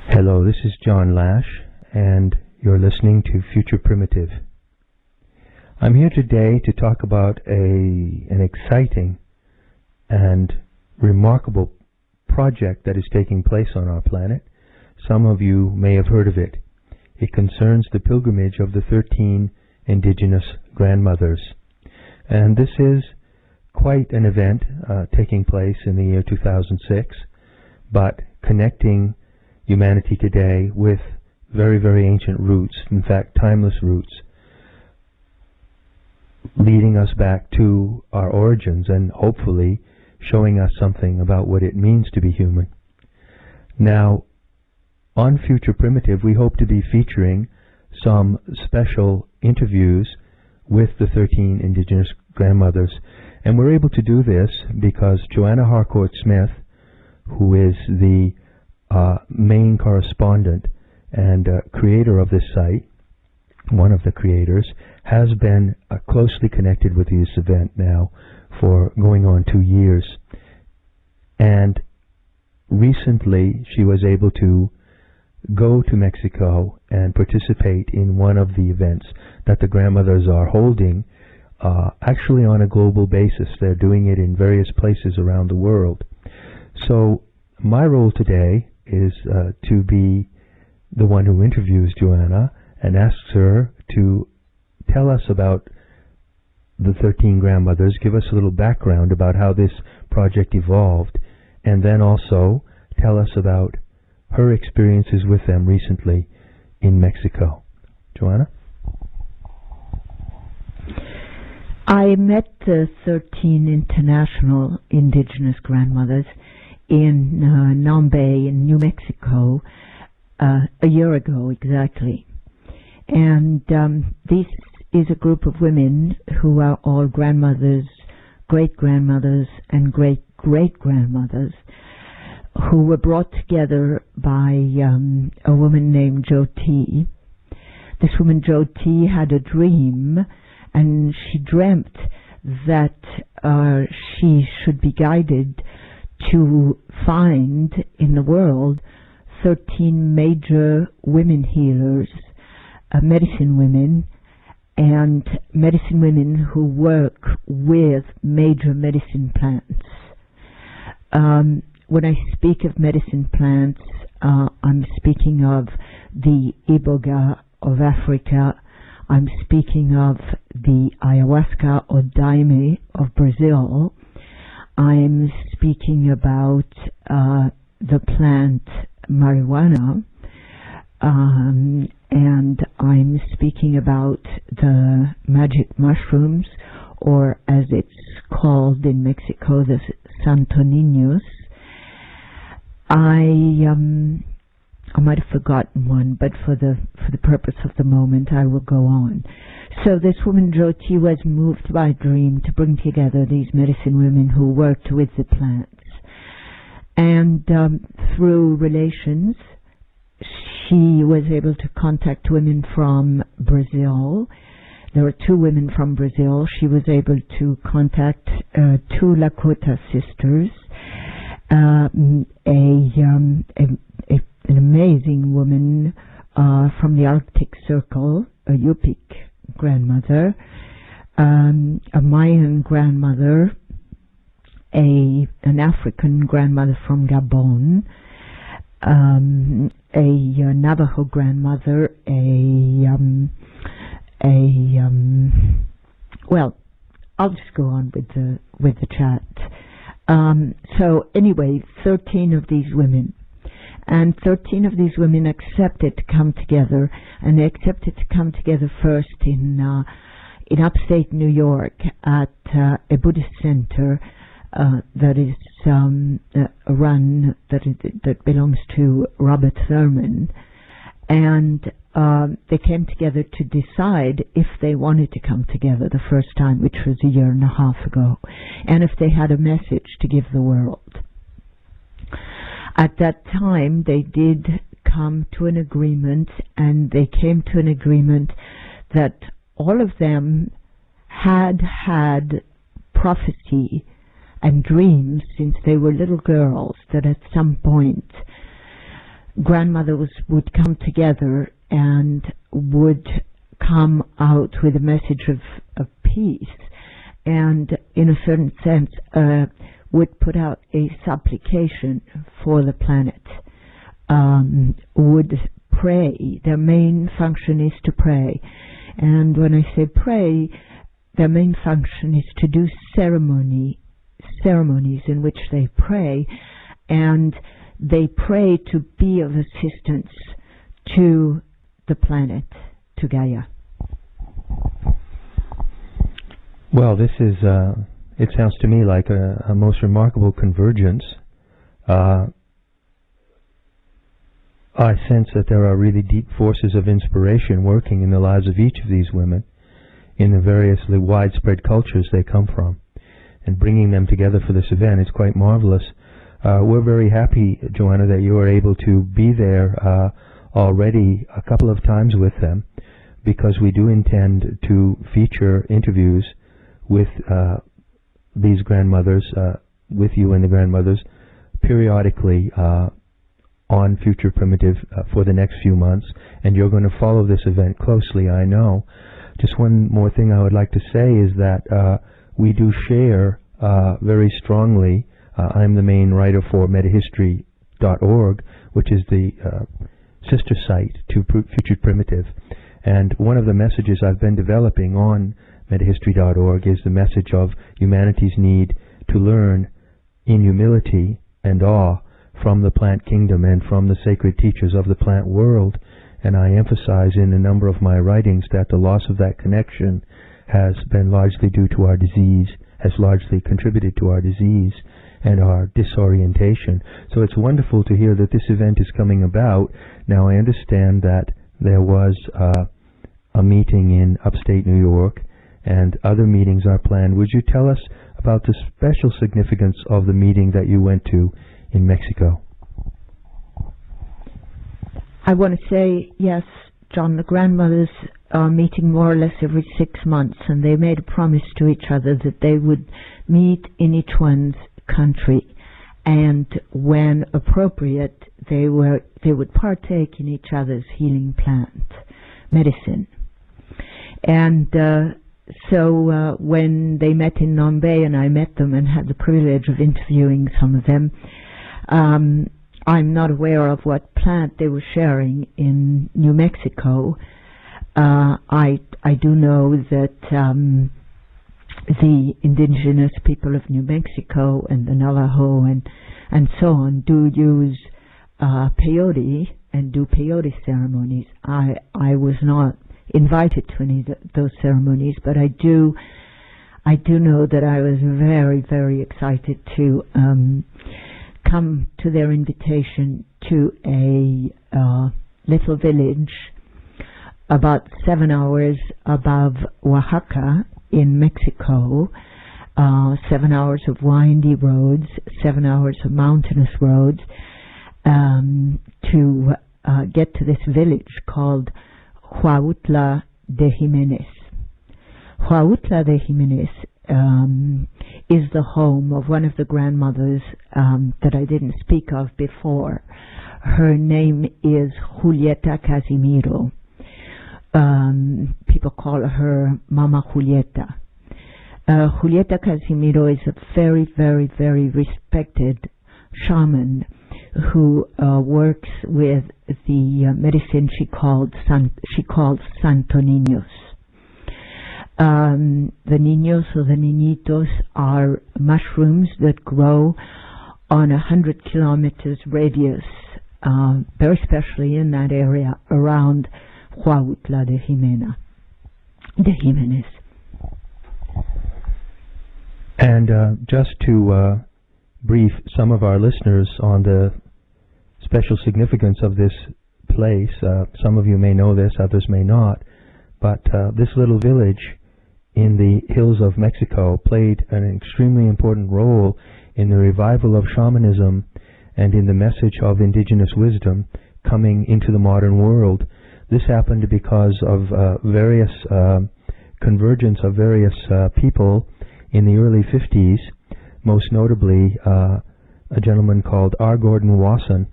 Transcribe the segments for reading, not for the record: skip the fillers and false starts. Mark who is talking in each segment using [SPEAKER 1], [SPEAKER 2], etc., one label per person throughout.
[SPEAKER 1] Hello, this is John Lash, and you're listening to Future Primitive. I'm here today to talk about an exciting and remarkable project that is taking place on our planet. Some of you may have heard of it. It concerns the pilgrimage of the 13 Indigenous grandmothers. And this is quite an event taking place in the year 2006, but connecting humanity today with very, very ancient roots, in fact, timeless roots, leading us back to our origins and hopefully showing us something about what it means to be human. Now, on Future Primitive, we hope to be featuring some special interviews with the 13 Indigenous grandmothers, and we're able to do this because Joanna Harcourt-Smith, who is the main correspondent and creator of this site, one of the creators, has been closely connected with this event now for going on 2 years. And recently she was able to go to Mexico and participate in one of the events that the grandmothers are holding, actually on a global basis. They're doing it in various places around the world. So my role today is to be the one who interviews Joanna and asks her to tell us about the 13 grandmothers, give us a little background about how this project evolved, and then also tell us about her experiences with them recently in Mexico. Joanna?
[SPEAKER 2] I met the 13 international Indigenous grandmothers in Nambe in New Mexico a year ago exactly. And this is a group of women who are all grandmothers, great-grandmothers, and great-great-grandmothers who were brought together by a woman named Jo T. This woman, Jo T, had a dream, and she dreamt that she should be guided to find in the world 13 major women healers, medicine women, and medicine women who work with major medicine plants. When I speak of medicine plants, I'm speaking of the iboga of Africa. I'm speaking of the ayahuasca or daime of Brazil. I'm speaking about the plant marijuana, and I'm speaking about the magic mushrooms, or as it's called in Mexico, the Santoninos. I might have forgotten one, but for the purpose of the moment, I will go on. So this woman, Jo T, was moved by a dream to bring together these medicine women who worked with the plants. And through relations, she was able to contact women from Brazil. There were 2 women from Brazil. She was able to contact 2 Lakota sisters, an amazing woman from the Arctic Circle, a Yupik grandmother, a Mayan grandmother, an African grandmother from Gabon, a Navajo grandmother, well, I'll just go on with the chat. So anyway, 13 of these women. And 13 of these women accepted to come together, and they accepted to come together first in upstate New York at a Buddhist center that is that belongs to Robert Thurman, and they came together to decide if they wanted to come together the first time, which was 1.5 years ago, and if they had a message to give the world. At that time, they did come to an agreement, and they came to an agreement that all of them had had prophecy and dreams since they were little girls, that at some point grandmothers would come together and would come out with a message of peace, and in a certain sense would put out a supplication for the planet, would pray. Their main function is to pray. And when I say pray, their main function is to do ceremonies in which they pray, and they pray to be of assistance to the planet, to Gaia.
[SPEAKER 1] Well, this is, it sounds to me like a most remarkable convergence. I sense that there are really deep forces of inspiration working in the lives of each of these women in the variously widespread cultures they come from. And bringing them together for this event is quite marvelous. We're very happy, Joanna, that you were able to be there already a couple of times with them, because we do intend to feature interviews with these grandmothers, with you and the grandmothers, periodically on Future Primitive for the next few months, and you're going to follow this event closely, I know. Just one more thing I would like to say is that we do share very strongly. I'm the main writer for metahistory.org, which is the sister site to Future Primitive, and one of the messages I've been developing on metahistory.org is the message of humanity's need to learn in humility and awe from the plant kingdom and from the sacred teachers of the plant world. And I emphasize in a number of my writings that the loss of that connection has been largely due to our disease, has largely contributed to our disease and our disorientation. So it's wonderful to hear that this event is coming about. Now, I understand that there was a meeting in upstate New York, and other meetings are planned. Would you tell us about the special significance of the meeting that you went to in Mexico?
[SPEAKER 2] I want to say, yes, John, the grandmothers are meeting more or less every 6 months, and they made a promise to each other that they would meet in each one's country, and when appropriate, they would partake in each other's healing plant medicine. And so when they met in Nambe, and I met them and had the privilege of interviewing some of them, I'm not aware of what plant they were sharing in New Mexico. I do know that the indigenous people of New Mexico and the Navajo and so on do use peyote and do peyote ceremonies. I was not invited to any of those ceremonies, but I do know that I was very, very excited to come to their invitation to a little village about 7 hours above Oaxaca in Mexico, 7 hours of windy roads, 7 hours of mountainous roads, to get to this village called Huautla de Jimenez. Huautla de Jimenez is the home of one of the grandmothers that I didn't speak of before. Her name is Julieta Casimiro. People call her Mama Julieta. Julieta Casimiro is a very, very, very respected shaman who works with the medicine she called Santo Niños. The niños or the niñitos are mushrooms that grow on 100 kilometers radius, very specially in that area around Huautla de Jimenez.
[SPEAKER 1] And just to brief some of our listeners on the special significance of this place, some of you may know this, others may not, but this little village in the hills of Mexico played an extremely important role in the revival of shamanism and in the message of indigenous wisdom coming into the modern world. This happened because of various convergence of various people in the early 50s, most notably a gentleman called R. Gordon Wasson,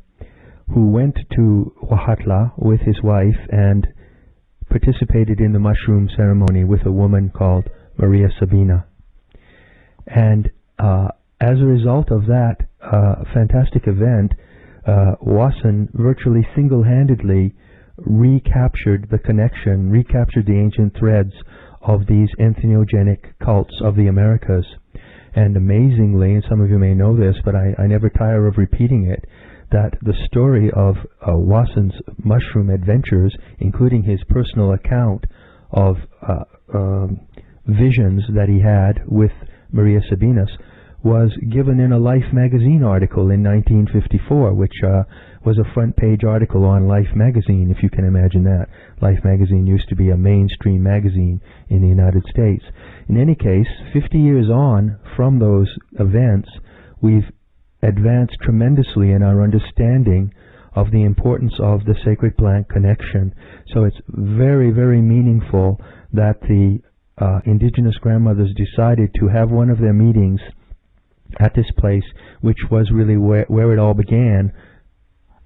[SPEAKER 1] who went to Huautla with his wife and participated in the mushroom ceremony with a woman called Maria Sabina. And as a result of that fantastic event, Wasson virtually single-handedly recaptured the connection, recaptured the ancient threads of these entheogenic cults of the Americas. And amazingly, and some of you may know this, but I never tire of repeating it, that the story of Wasson's mushroom adventures, including his personal account of visions that he had with Maria Sabinas, was given in a Life magazine article in 1954, which was a front-page article on Life magazine, if you can imagine that. Life magazine used to be a mainstream magazine in the United States. In any case, 50 years on from those events, we've advanced tremendously in our understanding of the importance of the sacred plant connection. So it's very, very meaningful that the Indigenous grandmothers decided to have one of their meetings at this place, which was really where it all began,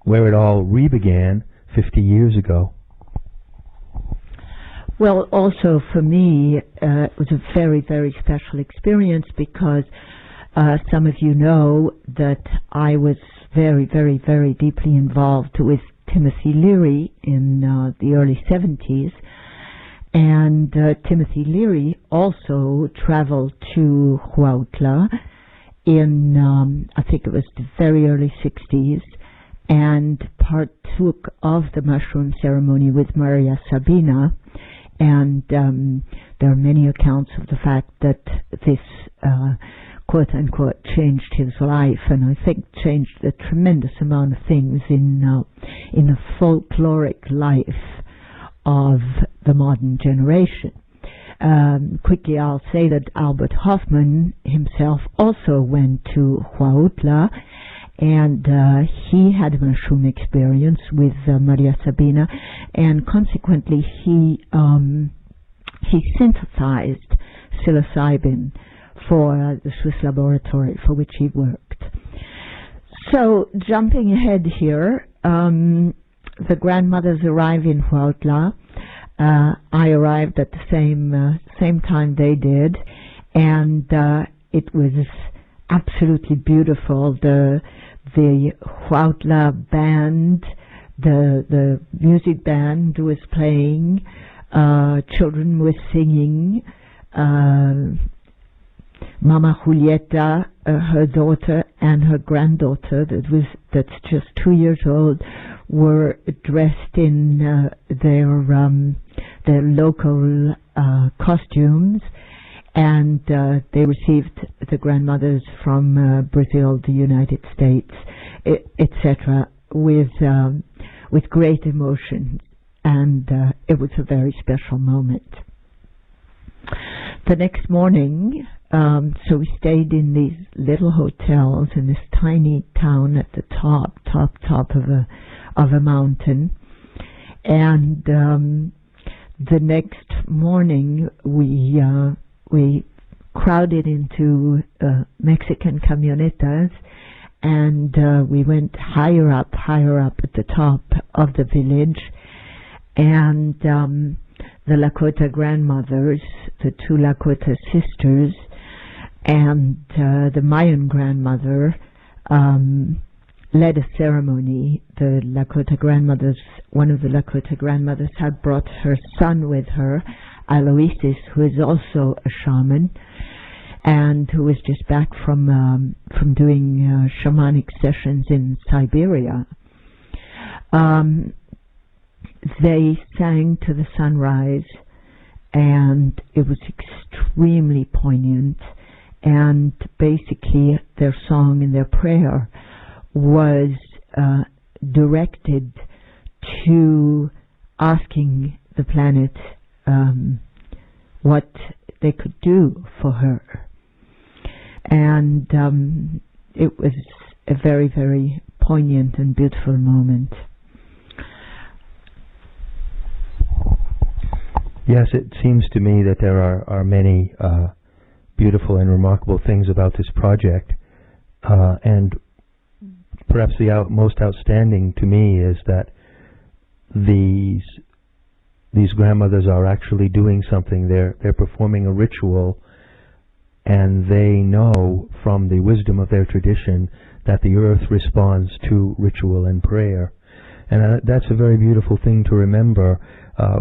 [SPEAKER 1] where it all re-began 50 years ago.
[SPEAKER 2] Well, also for me, it was a very, very special experience because some of you know that I was very, very, very deeply involved with Timothy Leary in the early 70s. And Timothy Leary also traveled to Huautla in, I think it was the very early 60s, and partook of the mushroom ceremony with Maria Sabina. And there are many accounts of the fact that this quote-unquote changed his life, and I think changed a tremendous amount of things in the folkloric life of the modern generation. Quickly, I'll say that Albert Hoffman himself also went to Huautla, and he had a mushroom experience with Maria Sabina, and consequently he synthesized psilocybin for the Swiss laboratory for which he worked. So, jumping ahead here, the grandmothers arrive in Huautla. I arrived at the same time they did, and it was absolutely beautiful. The Huautla band, the music band was playing, children were singing. Mama Julieta, her daughter, and her granddaughter, that's just 2 years old, were dressed in their local costumes, and they received the grandmothers from Brazil, the United States, etc., with great emotion, and it was a very special moment. The next morning, so we stayed in these little hotels in this tiny town at the top of a mountain, and the next morning we crowded into Mexican camionetas, and we went higher up at the top of the village, and the Lakota grandmothers, the two Lakota sisters, and the Mayan grandmother led a ceremony. The Lakota grandmothers, one of the Lakota grandmothers had brought her son with her, Aloysius, who is also a shaman, and who was just back from doing shamanic sessions in Siberia. They sang to the sunrise, and it was extremely poignant, and basically their song and their prayer was directed to asking the planet what they could do for her. And it was a very, very poignant and beautiful moment.
[SPEAKER 1] Yes, it seems to me that there are many beautiful and remarkable things about this project, and perhaps the most outstanding to me is that these grandmothers are actually doing something. They're performing a ritual, and they know from the wisdom of their tradition that the earth responds to ritual and prayer. And that's a very beautiful thing to remember.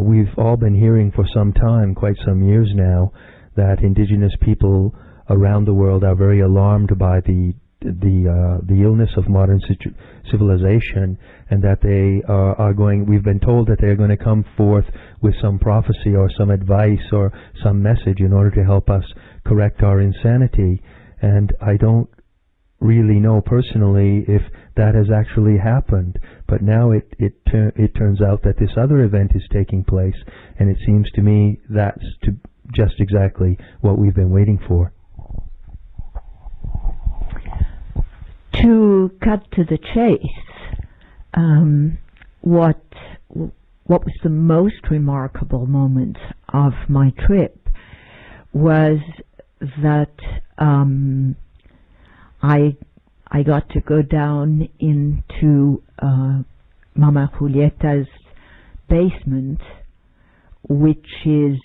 [SPEAKER 1] We've all been hearing for some time, quite some years now, that indigenous people around the world are very alarmed by the illness of modern civilization, and that they are going. We've been told that they're going to come forth with some prophecy or some advice or some message in order to help us correct our insanity. And I don't really know personally if that has actually happened, but now it turns out that this other event is taking place, and it seems to me that's just exactly what we've been waiting for.
[SPEAKER 2] To cut to the chase, what was the most remarkable moment of my trip was that I got to go down into Mama Julieta's basement, which is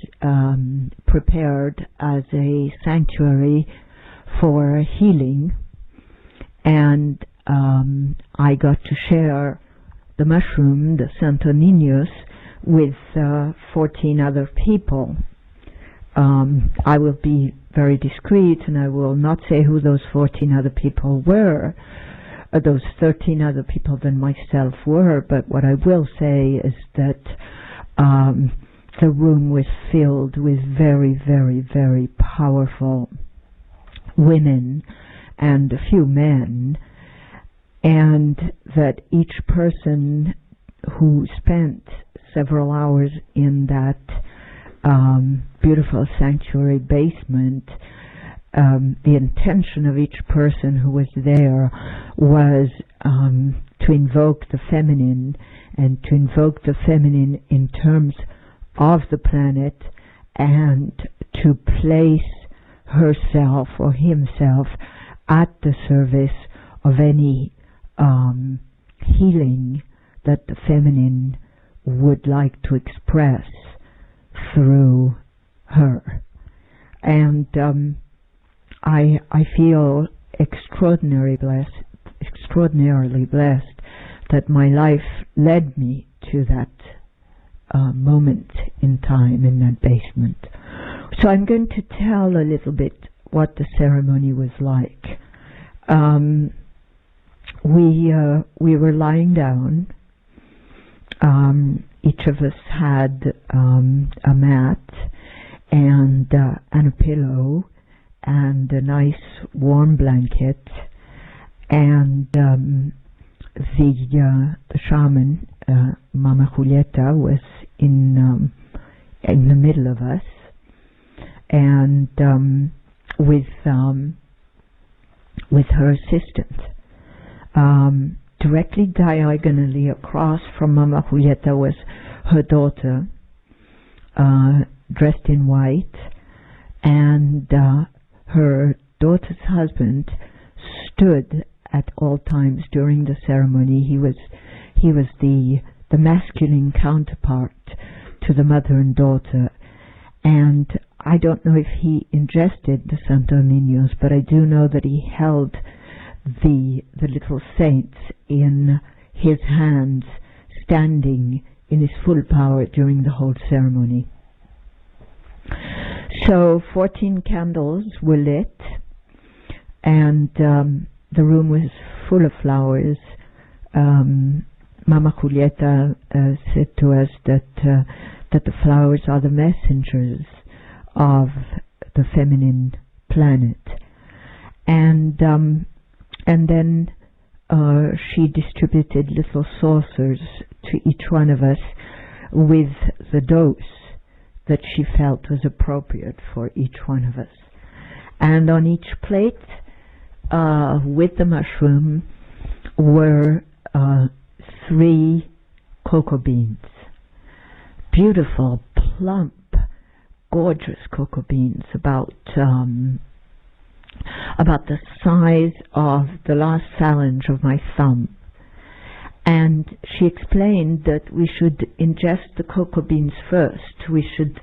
[SPEAKER 2] prepared as a sanctuary for healing, and I got to share the mushroom, the Santo Niños, with 14 other people. I will be very discreet, and I will not say who those 14 other people were, those 13 other people than myself were, but what I will say is that the room was filled with very, very, very powerful women and a few men, and that each person who spent several hours in that beautiful sanctuary basement, the intention of each person who was there was to invoke the feminine, and to invoke the feminine in terms of the planet, and to place herself or himself at the service of any healing that the feminine would like to express through her. And I feel extraordinarily blessed that my life led me to that moment in time in that basement. So I'm going to tell a little bit what the ceremony was like. We were lying down. Each of us had a mat and a pillow and a nice warm blanket, and the shaman, Mama Julieta, was in the middle of us, and with her assistant. Directly diagonally across from Mama Julieta was her daughter, dressed in white, and her daughter's husband stood at all times during the ceremony. He was the masculine counterpart to the mother and daughter, and I don't know if he ingested the Santo Niños, but I do know that he held the little saints in his hands, standing in his full power during the whole ceremony. So 14 candles were lit, and the room was full of flowers. Mama Julieta said to us that the flowers are the messengers of the feminine planet, and then she distributed little saucers to each one of us with the dose that she felt was appropriate for each one of us. And on each plate with the mushroom were 3 cocoa beans. Beautiful, plump, gorgeous cocoa beans, about about the size of the last phalange of my thumb. And she explained that we should ingest the cocoa beans first. We should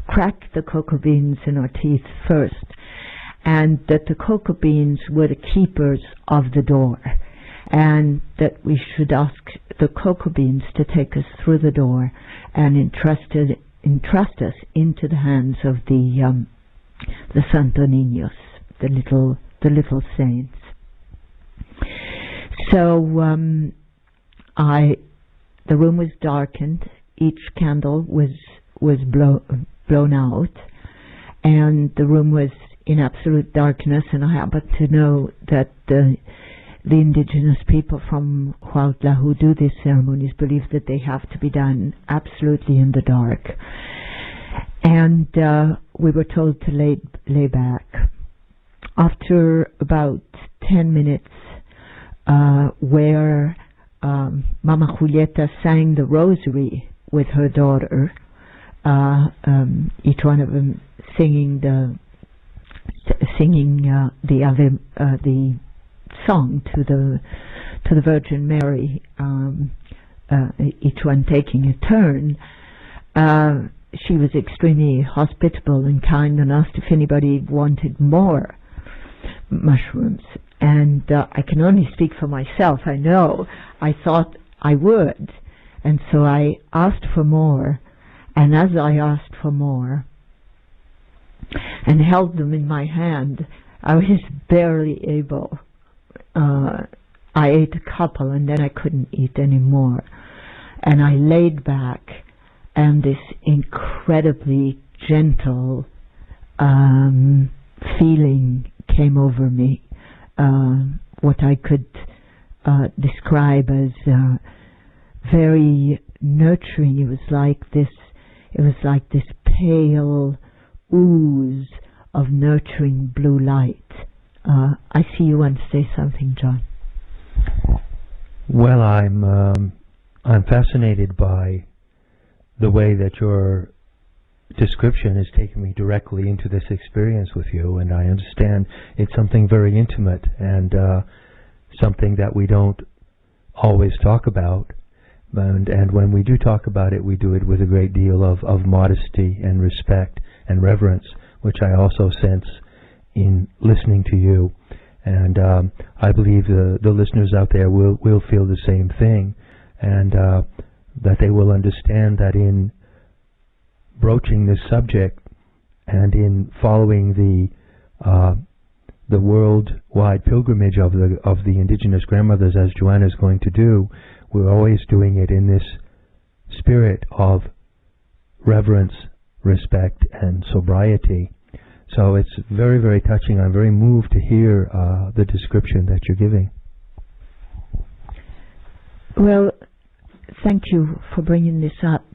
[SPEAKER 2] crack the cocoa beans in our teeth first, and that the cocoa beans were the keepers of the door, and that we should ask the cocoa beans to take us through the door and entrust us into the hands of the Santo Niños, the little saints. So the room was darkened. Each candle was blown out, and the room was in absolute darkness. And I happen to know that the indigenous people from Huautla who do these ceremonies believe that they have to be done absolutely in the dark. And we were told to lay back. After about 10 minutes, where Mama Julieta sang the rosary with her daughter, each one of them singing the song to the Virgin Mary, each one taking a turn. She was extremely hospitable and kind and asked if anybody wanted more mushrooms. And I can only speak for myself. I know I thought I would, and so I asked for more. And as I asked for more and held them in my hand, I was barely able. I ate a couple and then I couldn't eat any more. And I laid back, and this incredibly gentle feeling came over me. What I could describe as very nurturing. It was like this pale ooze of nurturing blue light. I see you want to say something, John.
[SPEAKER 1] Well, I'm fascinated by the way that your description has taken me directly into this experience with you, and I understand it's something very intimate and something that we don't always talk about, and when we do talk about it, we do it with a great deal of modesty and respect and reverence, which I also sense in listening to you. And I believe the listeners out there will feel the same thing, and that they will understand that in broaching this subject and in following the worldwide pilgrimage of the indigenous grandmothers, as Joanna is going to do, we're always doing it in this spirit of reverence, respect, and sobriety. So it's very, very touching. I'm very moved to hear the description that you're giving. Well,
[SPEAKER 2] thank you for bringing this up,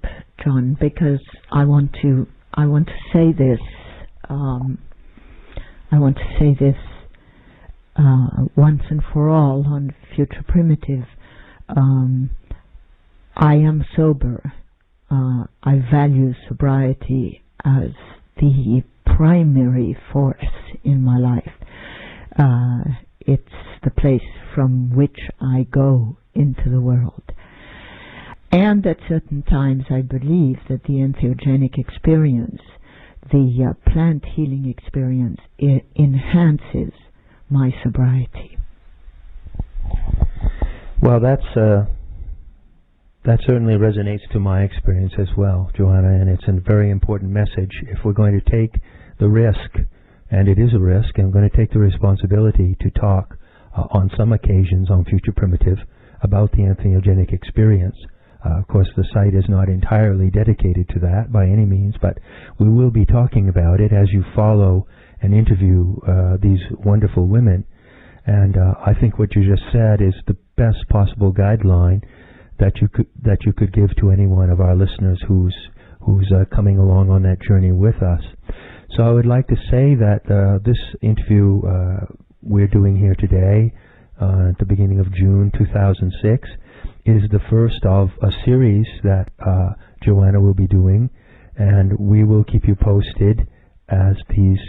[SPEAKER 2] John, because I want to say this. I want to say this once and for all on Future Primitive. I am sober. I value sobriety as the primary force in my life. It's the place from which I go into the world. And at certain times I believe that the entheogenic experience, the plant healing experience, it enhances my sobriety.
[SPEAKER 1] Well, that certainly resonates to my experience as well, Joanna, and it's a very important message. If we're going to take the risk, and it is a risk, and we're going to take the responsibility to talk on some occasions on Future Primitive about the entheogenic experience. Of course, the site is not entirely dedicated to that by any means, but we will be talking about it as you follow and interview these wonderful women. And I think what you just said is the best possible guideline that you could give to any one of our listeners who's coming along on that journey with us. So I would like to say that this interview we're doing here today, at the beginning of June 2006, is the first of a series that Joanna will be doing, and we will keep you posted as these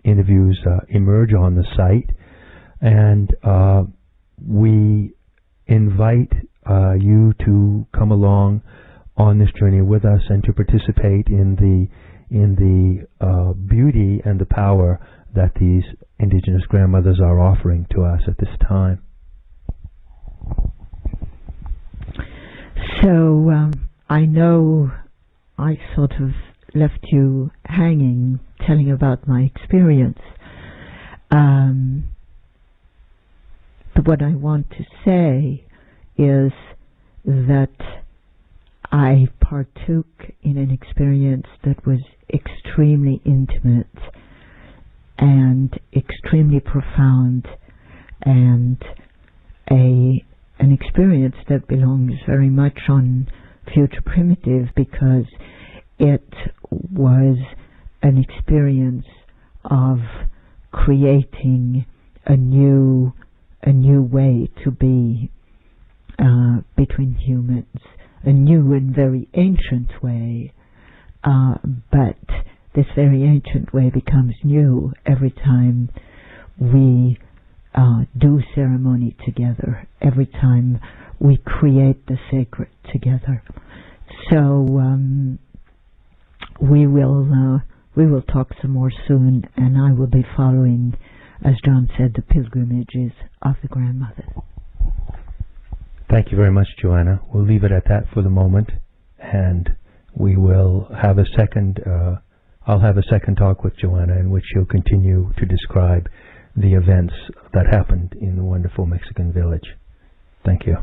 [SPEAKER 1] interviews emerge on the site, and we invite you to come along on this journey with us and to participate in the beauty and the power that these Indigenous grandmothers are offering to us at this time.
[SPEAKER 2] So I know I sort of left you hanging, telling about my experience. But what I want to say is that I partook in an experience that was extremely intimate and extremely profound, and an experience that belongs very much on Future Primitive, because it was an experience of creating a new way to be between humans, a new and very ancient way, but this very ancient way becomes new every time we do ceremony together, every time we create the sacred together. So we will talk some more soon, and I will be following, as John said, the pilgrimages of the grandmother.
[SPEAKER 1] Thank you very much, Joanna. We'll leave it at that for the moment, and we will have a second. I'll have a second talk with Joanna in which she'll continue to describe the events that happened in the wonderful Mexican village. Thank you.